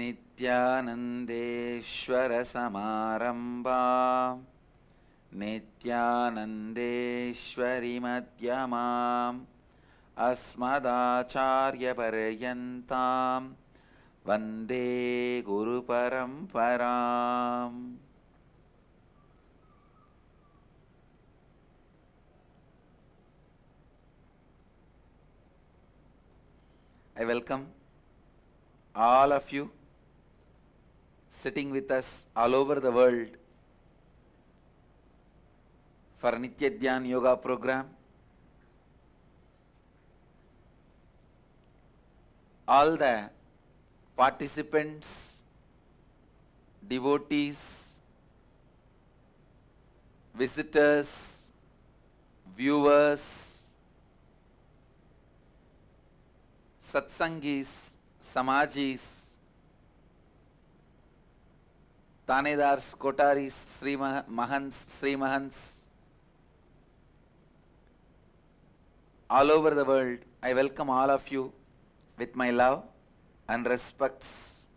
नित्यानन्देश्वरसमारम्भां नित्यानन्देश्वरिमध्यमाम् अस्मदाचार्यपर्यन्तां वन्दे गुरुपरम्पराम्. I welcome all of you sitting with us all over the world for Nitya Dhyan Yoga program. All the participants, devotees, visitors, viewers, satsangis, samajis, tanedars, kotaris, Sri Mahants, all over the world, I welcome all of you with my love and respects.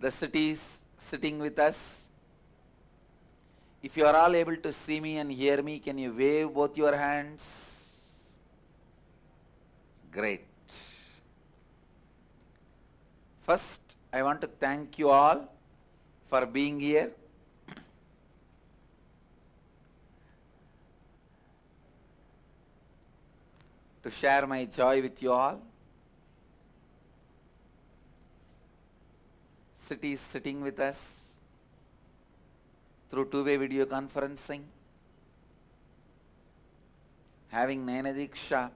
The cities sitting with us, if you are all able to see me and hear me, can you wave both your hands? Great. First, I want to thank you all for being here. To share my joy with you all. Cities sitting with us through two-way video conferencing. Having Nayana Diksha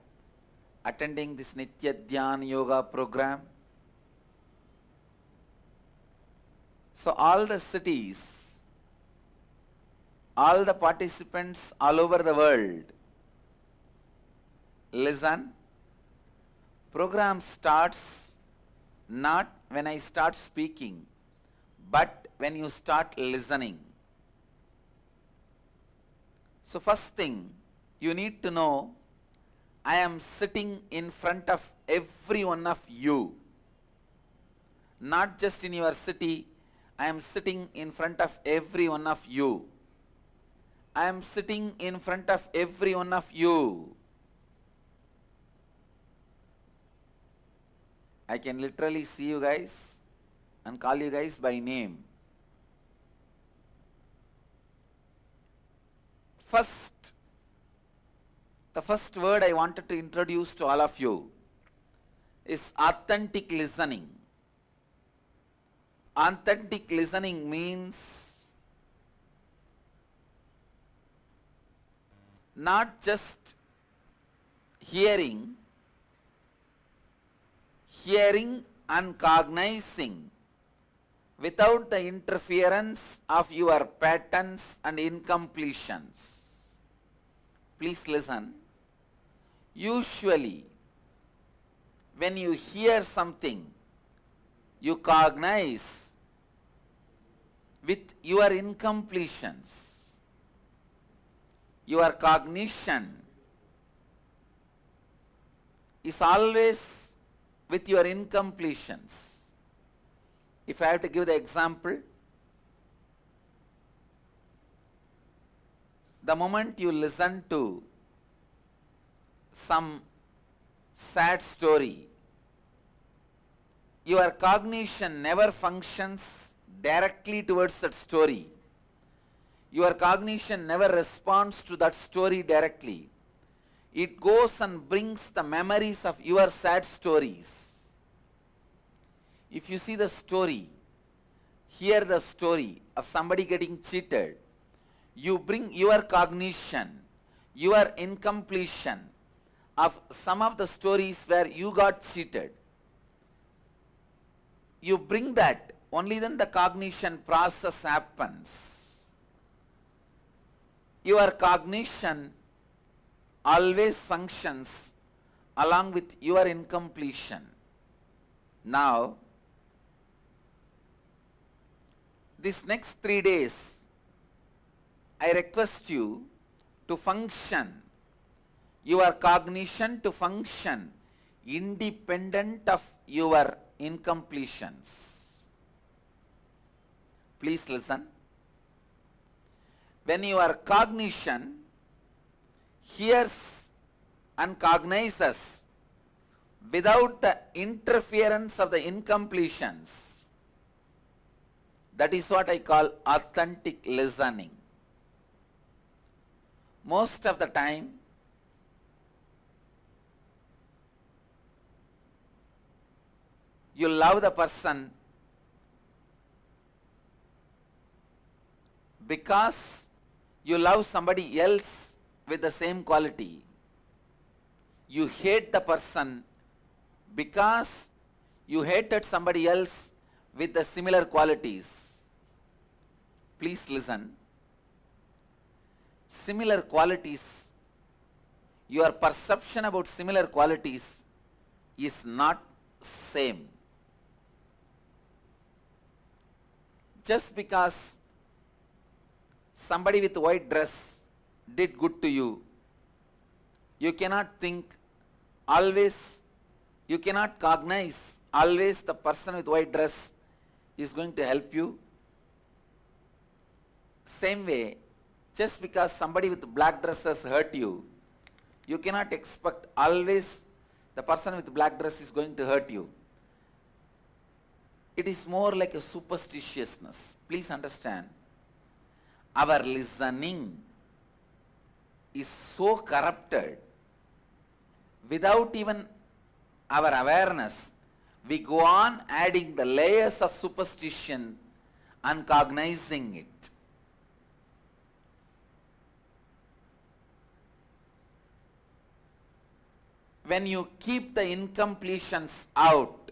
attending this Nitya Dhyan Yoga program. So all the cities, all the participants all over the world, listen. Program starts not when I start speaking, but when you start listening. So first thing, you need to know, I am sitting in front of every one of you. Not just in your city, I am sitting in front of every one of you. I am sitting in front of every one of you. I can literally see you guys and call you guys by name. The first word I wanted to introduce to all of you is authentic listening. Authentic listening means not just hearing and cognizing without the interference of your patterns and incompletions. Please listen. Usually, when you hear something, you cognize with your incompletions. Your cognition is always with your incompletions. If I have to give the example, the moment you listen to some sad story, your cognition never functions directly towards that story. Your cognition never responds to that story directly. It goes and brings the memories of your sad stories. If you see the story, hear the story of somebody getting cheated, you bring your cognition, your incompletion of some of the stories where you got cheated. You bring that, only then the cognition process happens. Your cognition always functions along with your incompletion. Now, this next 3 days, I request you to function, your cognition to function independent of your incompletions. Please listen. When your cognition hears and cognizes without the interference of the incompletions, that is what I call authentic listening. Most of the time, you love the person because you love somebody else with the same quality. You hate the person because you hated somebody else with the similar qualities. Please listen. Similar qualities, your perception about similar qualities is not same. Just because somebody with white dress did good to you, you cannot think always, you cannot cognize always the person with white dress is going to help you. Same way, just because somebody with black dresses hurt you, you cannot expect always the person with black dress is going to hurt you. It is more like a superstitiousness. Please understand. Our listening is so corrupted. Without even our awareness, we go on adding the layers of superstition and cognizing it. When you keep the incompletions out,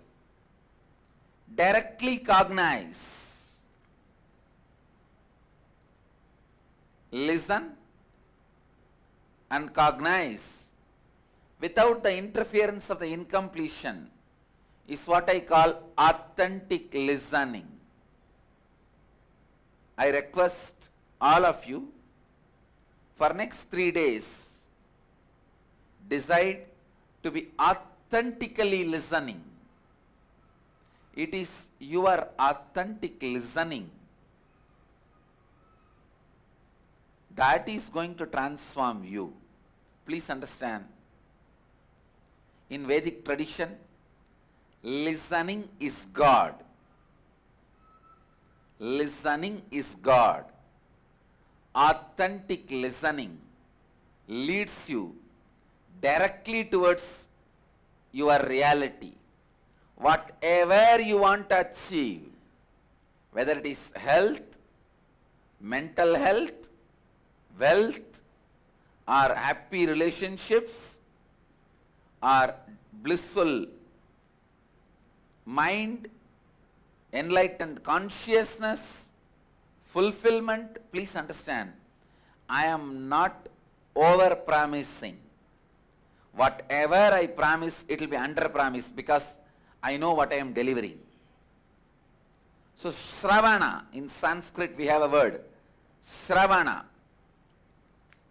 directly cognize, listen and cognize without the interference of the incompletion is what I call authentic listening. I request all of you for next 3 days, decide to be authentically listening. It is your authentic listening that is going to transform you. Please understand. In Vedic tradition, listening is God. Listening is God. Authentic listening leads you directly towards your reality. Whatever you want to achieve, whether it is health, mental health, wealth, or happy relationships, or blissful mind, enlightened consciousness, fulfillment, please understand, I am not over promising. Whatever I promise, it will be under promise because I know what I am delivering. So Shravana, in Sanskrit we have a word, Shravana,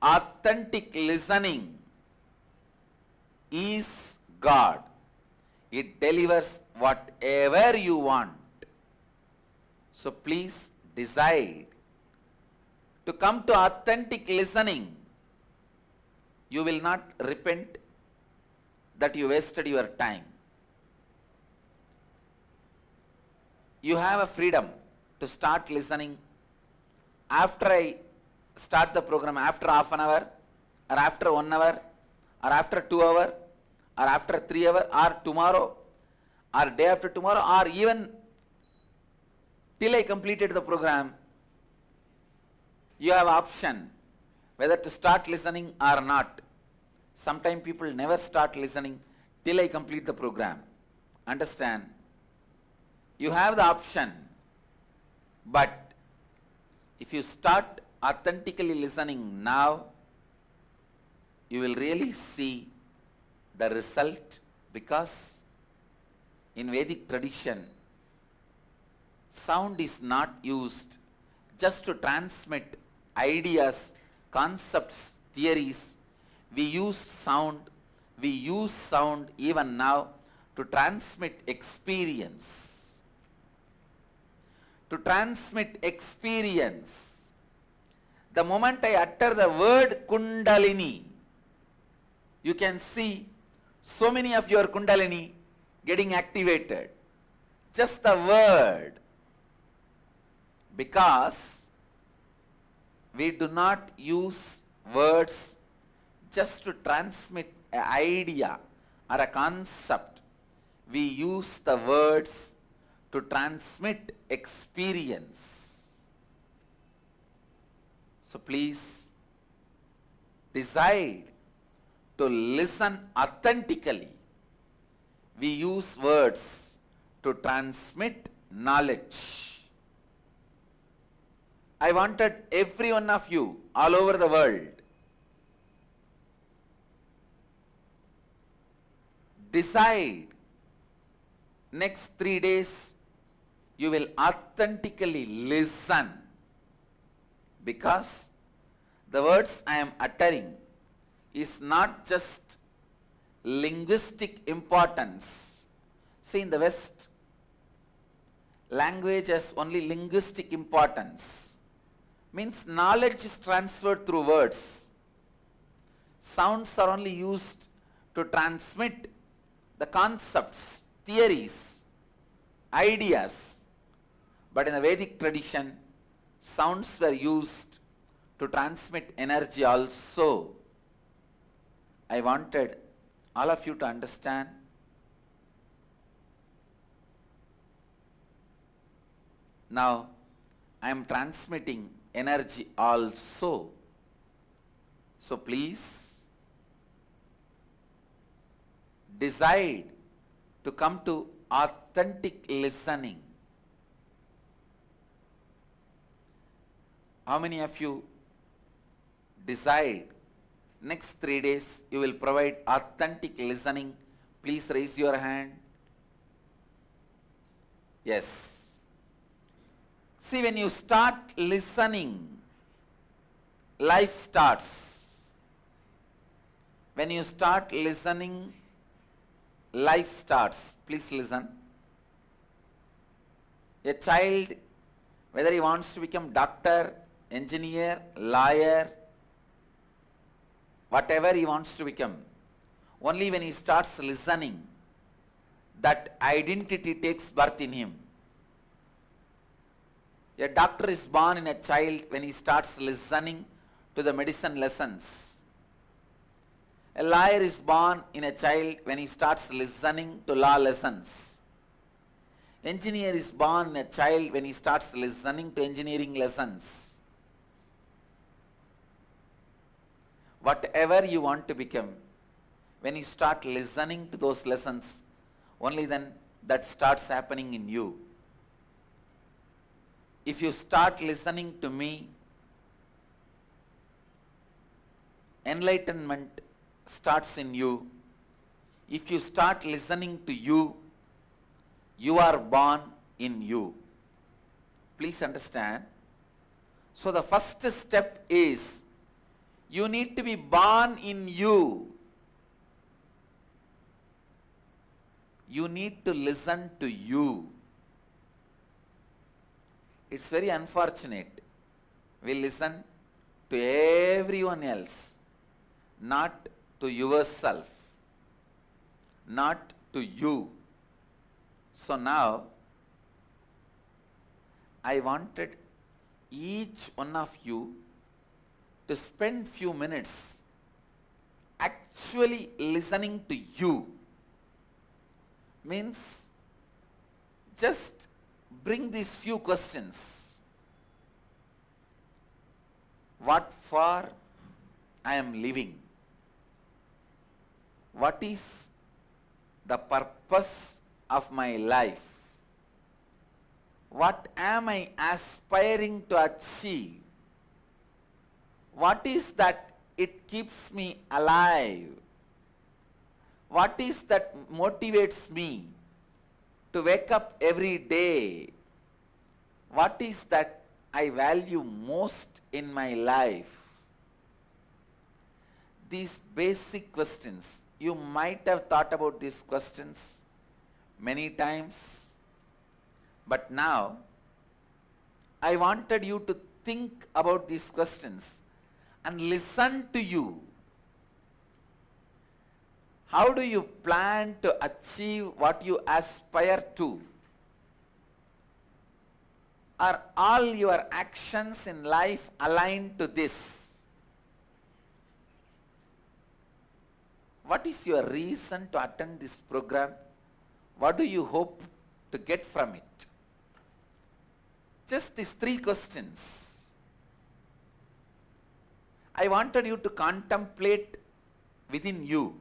authentic listening is God. It delivers whatever you want. So please decide to come to authentic listening. You will not repent that you wasted your time. You have a freedom to start listening after I start the program, after half an hour, or after 1 hour, or after 2 hours, or after 3 hours, or tomorrow, or day after tomorrow, or even till I completed the program. You have option whether to start listening or not. Sometimes people never start listening till I complete the program. Understand? You have the option, but if you start authentically listening now, you will really see the result, because in Vedic tradition, sound is not used just to transmit ideas, concepts, theories. We use sound we use sound even now to transmit experience. To transmit experience. The moment I utter the word Kundalini, you can see so many of your Kundalini getting activated. Just the word. Because we do not use words just to transmit an idea or a concept. We use the words to transmit experience. So please decide to listen authentically. We use words to transmit knowledge. I wanted every one of you all over the world decide next 3 days you will authentically listen, because the words I am uttering is not just linguistic importance. See, in the West, language has only linguistic importance. Means knowledge is transferred through words. Sounds are only used to transmit the concepts, theories, ideas. But in the Vedic tradition, sounds were used to transmit energy also. I wanted all of you to understand. Now, I am transmitting energy also. So please decide to come to authentic listening. How many of you decide next 3 days you will provide authentic listening? Please raise your hand. Yes. See, when you start listening, life starts. When you start listening, life starts. Please listen. A child, whether he wants to become doctor, engineer, lawyer, whatever he wants to become, only when he starts listening, that identity takes birth in him. A doctor is born in a child when he starts listening to the medicine lessons. A lawyer is born in a child when he starts listening to law lessons. Engineer is born in a child when he starts listening to engineering lessons. Whatever you want to become, when you start listening to those lessons, only then that starts happening in you. If you start listening to me, enlightenment starts in you. If you start listening to you, you are born in you. Please understand. So the first step is you need to be born in you. You need to listen to you. It's very unfortunate. We listen to everyone else, not to yourself, not to you. So now, I wanted each one of you to spend few minutes actually listening to you. Means just bring these few questions. What for I am living? What is the purpose of my life? What am I aspiring to achieve? What is that it keeps me alive? What is that motivates me to wake up every day? What is that I value most in my life? These basic questions, You might have thought about these questions many times, but now I wanted you to think about these questions and listen to you. How do you plan to achieve what you aspire to? Are all your actions in life aligned to this? What is your reason to attend this program? What do you hope to get from it? Just these three questions. I wanted you to contemplate within you.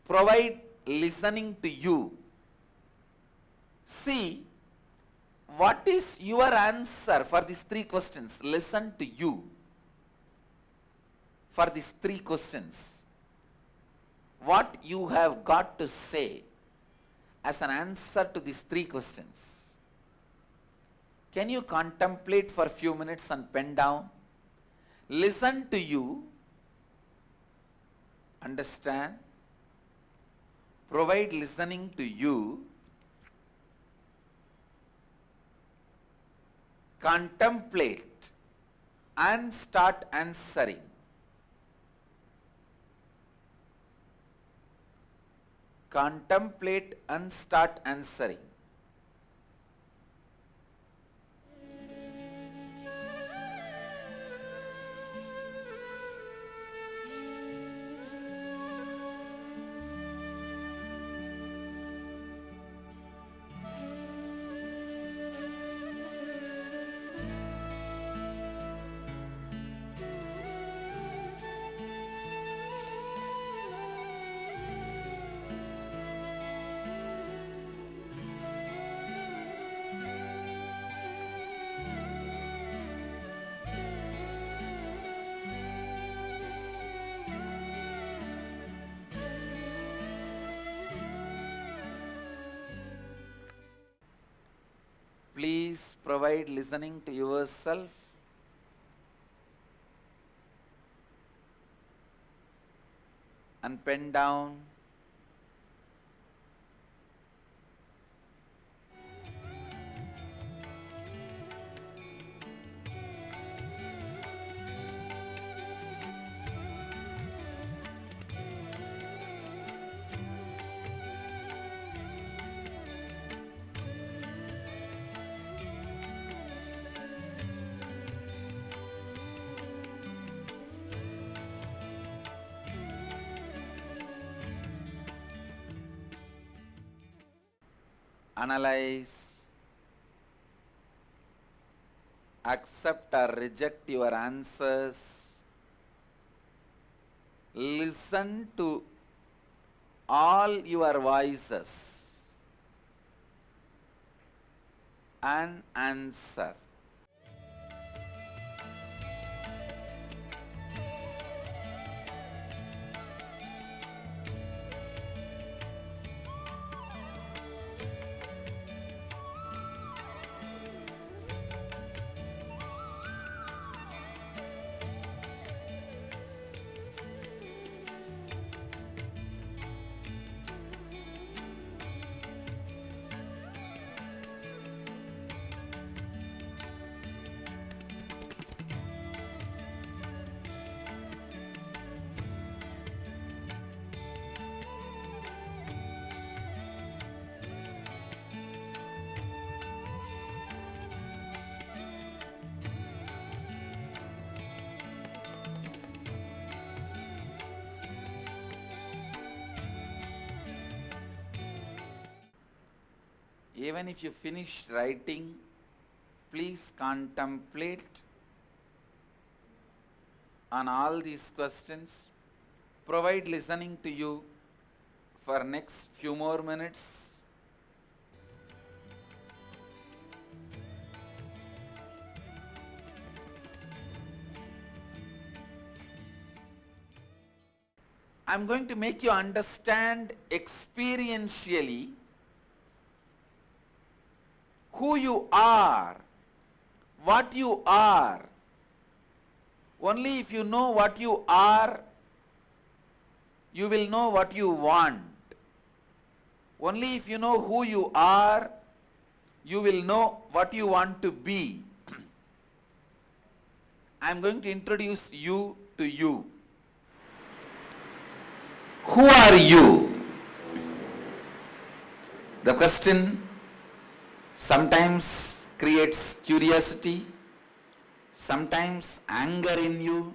Provide listening to you. See, what is your answer for these three questions? Listen to you. For these three questions. What you have got to say as an answer to these three questions. Can you contemplate for a few minutes and pen down? Listen to you. Understand. Provide listening to you. Contemplate and start answering. Contemplate and start answering. Please provide listening to yourself. And pen down. Analyze, accept or reject your answers, listen to all your voices and answer. Even if you finish writing, please contemplate on all these questions. Provide listening to you for next few more minutes. I'm going to make you understand experientially who you are, what you are. Only if you know what you are, you will know what you want. Only if you know who you are, you will know what you want to be. I am going to introduce you to you. Who are you? The question sometimes creates curiosity, sometimes anger in you,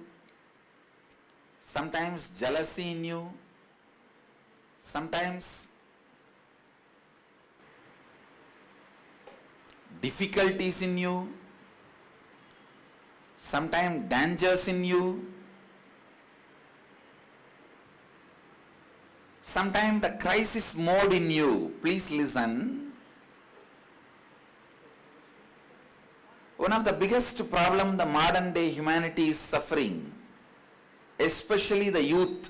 sometimes jealousy in you, sometimes difficulties in you, sometimes dangers in you, sometimes the crisis mode in you. Please listen. One of the biggest problem the modern day humanity is suffering, especially the youth,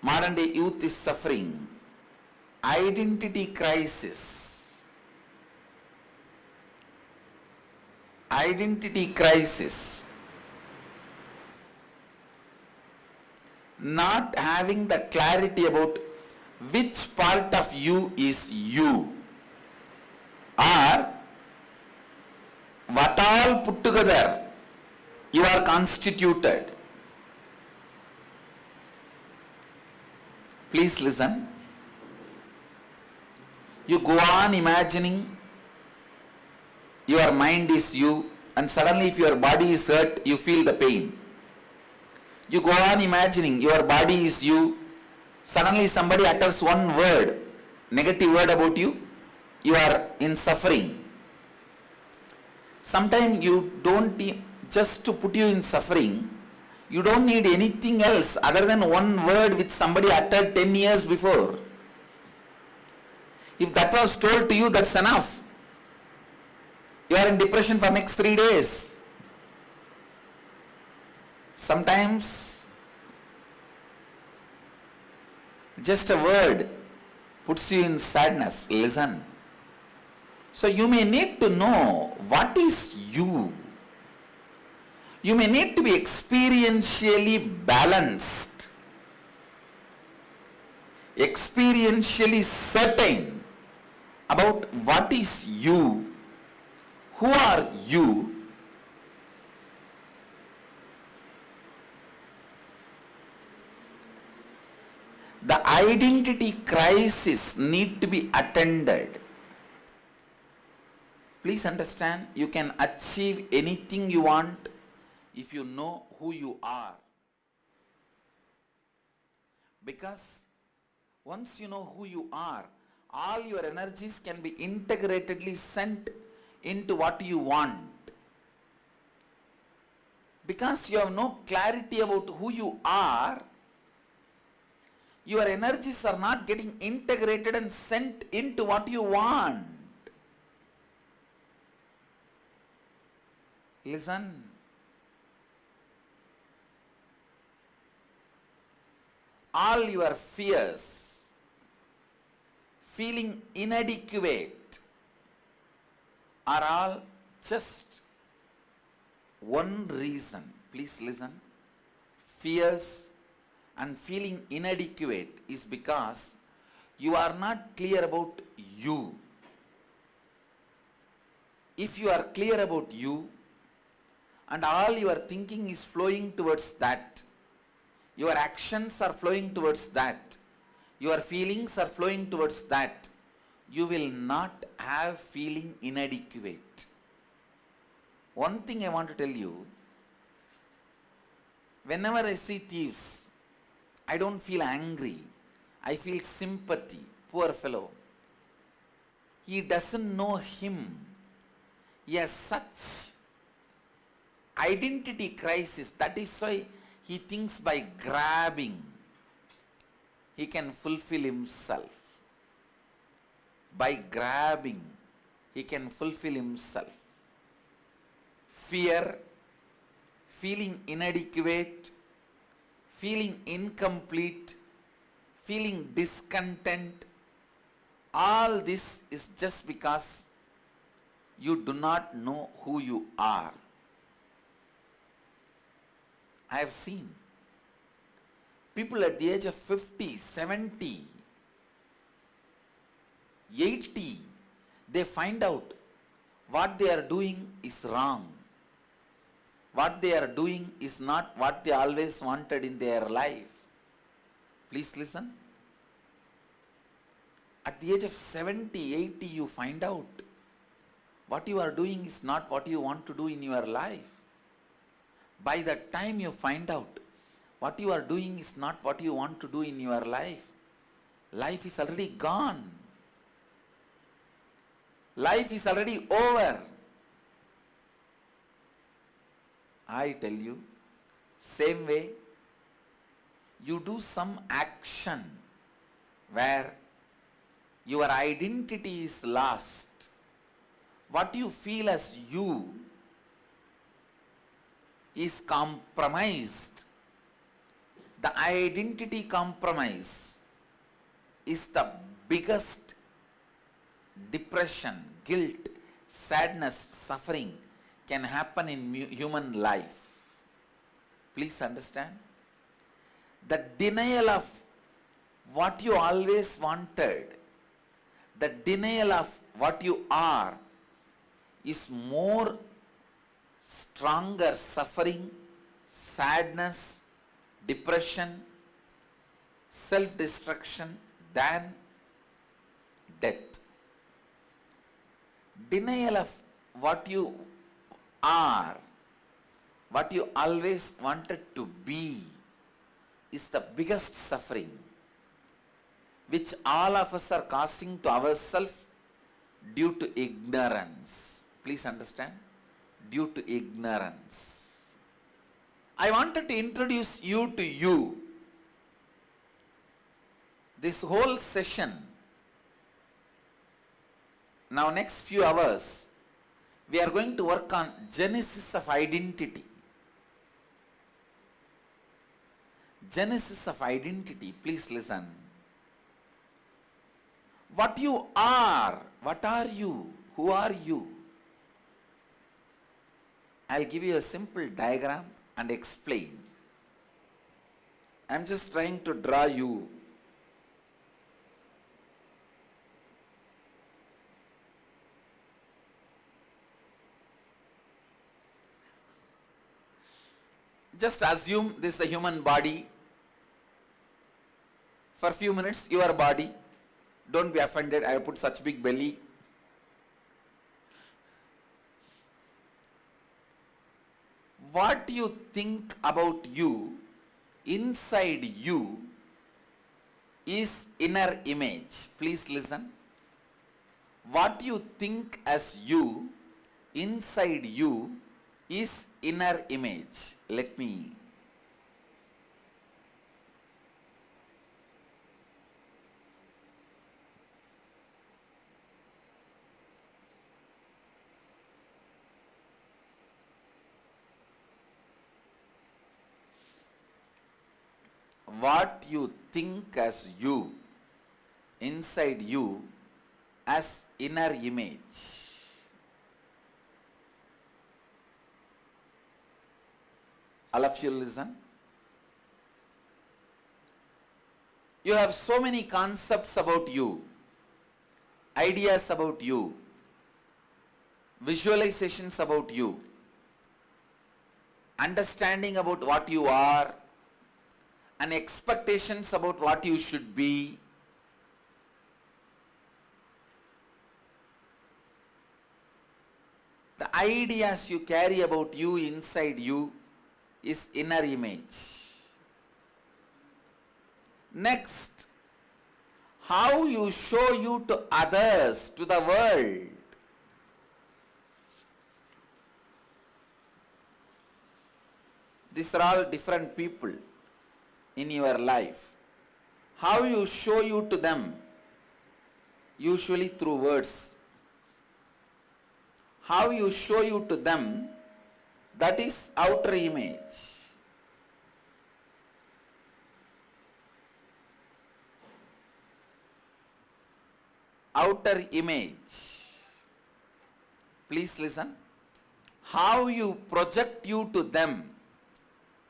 modern day youth is suffering, identity crisis. Identity crisis. Not having the clarity about which part of you is you, or what all put together you are constituted. Please listen. You go on imagining your mind is you, and suddenly if your body is hurt, you feel the pain. You go on imagining your body is you, suddenly somebody utters one word, negative word about you, you are in suffering. Sometimes you don't, just to put you in suffering, you don't need anything else other than one word which somebody uttered 10 years before. If that was told to you, that's enough. You are in depression for next 3 days. Sometimes just a word puts you in sadness. Listen. So you may need to know what is you. You may need to be experientially balanced, experientially certain about what is you. Who are you? The identity crisis need to be attended. Please understand, you can achieve anything you want if you know who you are. Because once you know who you are, all your energies can be integratedly sent into what you want. Because you have no clarity about who you are, your energies are not getting integrated and sent into what you want. Listen. All your fears, feeling inadequate, are all just one reason. Please listen. Fears and feeling inadequate is because you are not clear about you. If you are clear about you and all your thinking is flowing towards that, your actions are flowing towards that, your feelings are flowing towards that, you will not have feeling inadequate. One thing I want to tell you, whenever I see thieves, I don't feel angry. I feel sympathy. Poor fellow. He doesn't know him. He has such identity crisis. That is why he thinks by grabbing he can fulfill himself. By grabbing he can fulfill himself. Fear, feeling inadequate, feeling incomplete, feeling discontent, all this is just because you do not know who you are. I have seen People at the age of 50, 70, 80, they find out what they are doing is wrong. What they are doing is not what they always wanted in their life. Please listen. At the age of 70, 80, you find out what you are doing is not what you want to do in your life. By the time you find out what you are doing is not what you want to do in your life, life is already gone. Life is already over. I tell you, same way, you do some action where your identity is lost. What you feel as you is compromised. The identity compromise is the biggest depression, guilt, sadness, suffering can happen in human life. Please understand. The denial of what you always wanted, the denial of what you are, is more stronger suffering, sadness, depression, self-destruction than death. Denial of what you are, what you always wanted to be, is the biggest suffering which all of us are causing to ourselves due to ignorance. Please understand, due to ignorance. I wanted to introduce you to you. This whole session, now next few hours, we are going to work on genesis of identity. Genesis of identity, please listen. What you are, what are you, who are you? I'll give you a simple diagram and explain. I'm just trying to draw you. Just assume this is a human body. For a few minutes, your body. Don't be offended, I have put such big belly. What you think about you, inside you, is inner image. Please listen. What you think as you, inside you, is inner image. Let me. What you think as you, inside you, as inner image. All of you listen. You have so many concepts about you, ideas about you, visualizations about you, understanding about what you are, and expectations about what you should be. The ideas you carry about you, inside you, is inner image. Next, how you show you to others, to the world. These are all different people in your life. How you show you to them, usually through words. How you show you to them, that is outer image. Outer image. Please listen. How you project you to them,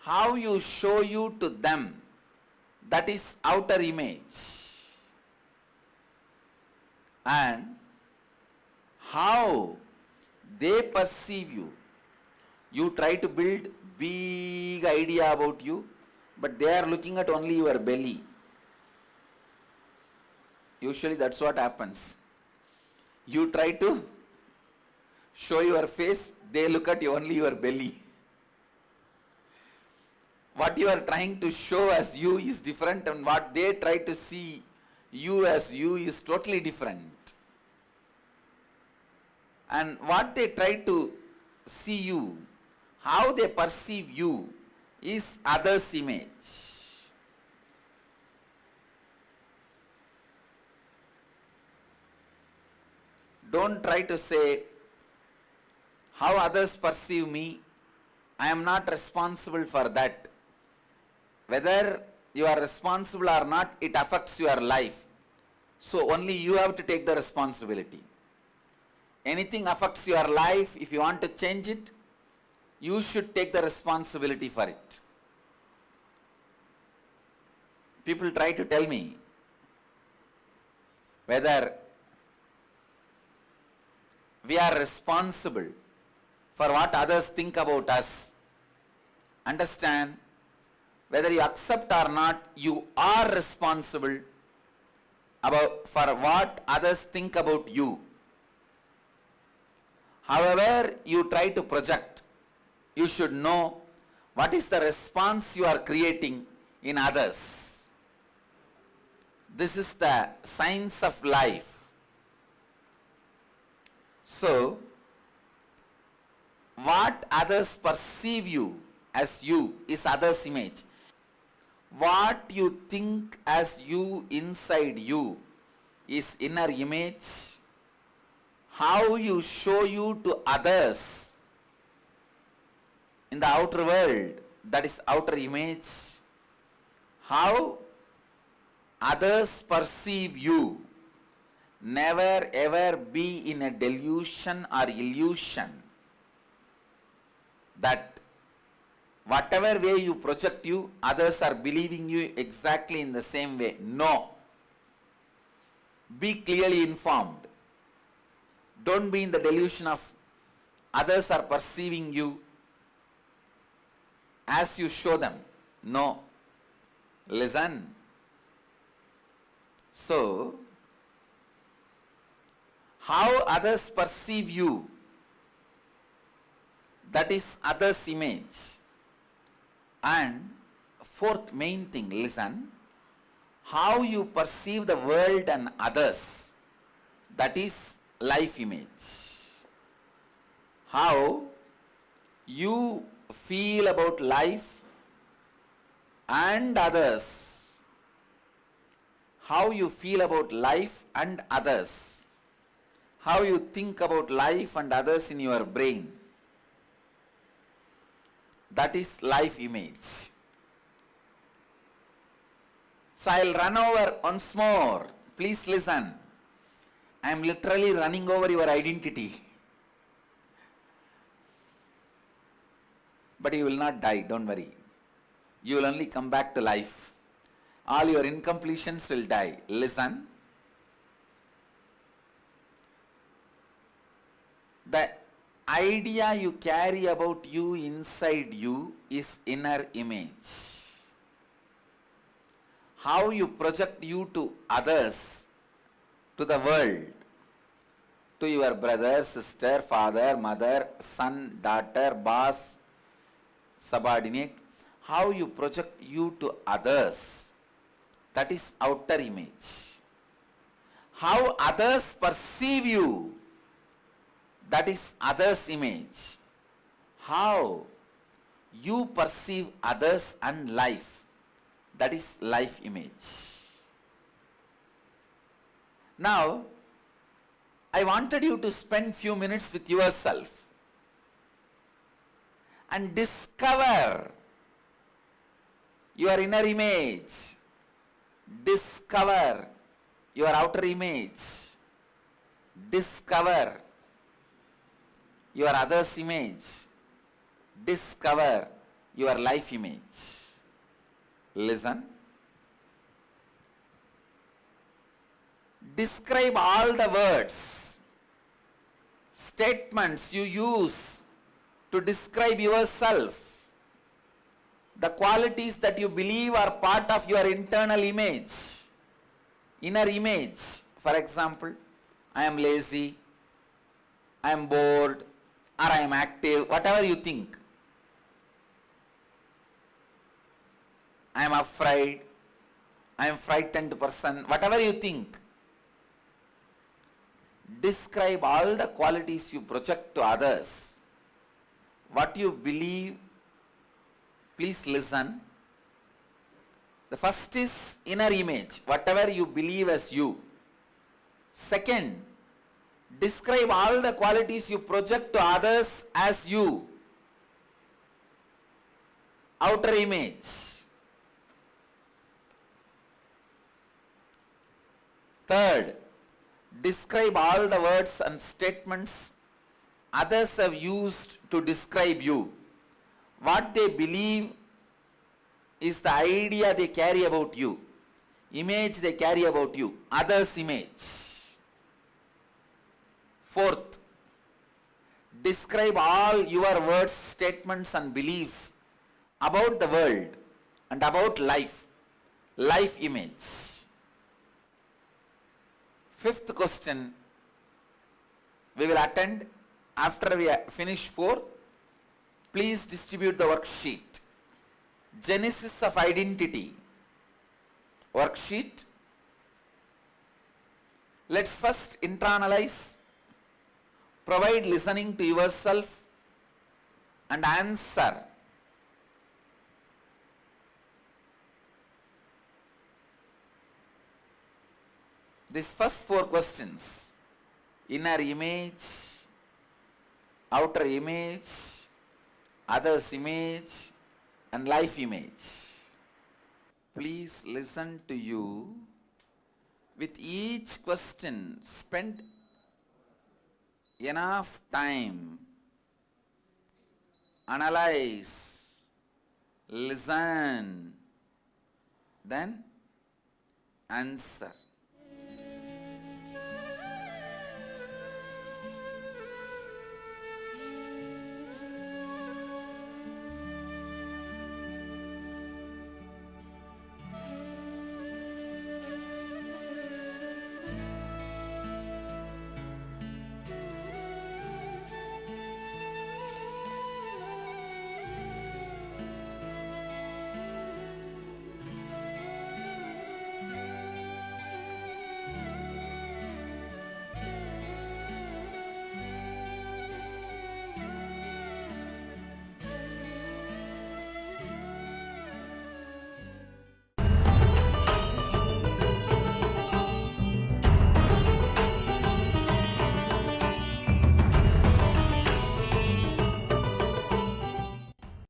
how you show you to them, that is outer image, and how they perceive you. You try to build big idea about you, but they are looking at only your belly. Usually that's what happens. You try to show your face, they look at only your belly. What you are trying to show as you is different, and what they try to see you as you is totally different. And what they try to see you, how they perceive you, is others' image. Don't try to say, how others perceive me, I am not responsible for that. Whether you are responsible or not, it affects your life. So only you have to take the responsibility. Anything affects your life, if you want to change it, you should take the responsibility for it. People try to tell me whether we are responsible for what others think about us. Understand, whether you accept or not, you are responsible for what others think about you. However you try to project, you should know what is the response you are creating in others. This is the science of life. So, what others perceive you as you is others' image. What you think as you inside you is inner image. How you show you to others in the outer world, that is outer image. How others perceive you. Never ever be in a delusion or illusion that whatever way you project you, others are believing you exactly in the same way. No. Be clearly informed. Don't be in the delusion of others are perceiving you as you show them. No. Listen. So, how others perceive you, that is others' image. And fourth main thing, listen, how you perceive the world and others, that is life image. How you feel about life and others. How you feel about life and others. How you think about life and others in your brain. That is life image. So I'll run over once more. Please listen. I am literally running over your identity. But you will not die, don't worry. You will only come back to life. All your incompletions will die. Listen. The idea you carry about you inside you is inner image. How you project you to others, to the world, to your brother, sister, father, mother, son, daughter, boss, subordinate, how you project you to others, that is outer image. How others perceive you, that is others' image. How you perceive others and life, that is life image. Now, I wanted you to spend few minutes with yourself and discover your inner image. Discover your outer image. Discover your others' image. Discover your life image. Listen. describe all the words, statements you use to describe yourself, the qualities that you believe are part of your internal image, inner image. For example, I am lazy, I am bored, or I am active, whatever you think. I am afraid, I am frightened person, whatever you think. Describe all the qualities you project to others. What you believe, please listen. The first is inner image, whatever you believe as you. Second, describe all the qualities you project to others as you. Outer image. Third, describe all the words and statements others have used to describe you. What they believe is the idea they carry about you, image they carry about you, others' image. Fourth, describe all your words, statements and beliefs about the world and about life, life image. Fifth question we will attend after we finish 4. Please distribute the worksheet. Genesis of identity. Worksheet. Let's first internalize, provide listening to yourself and answer. These first 4 questions, inner image, outer image, others image and life image. Please listen to you. With each question, spend enough time, analyze, listen, then answer.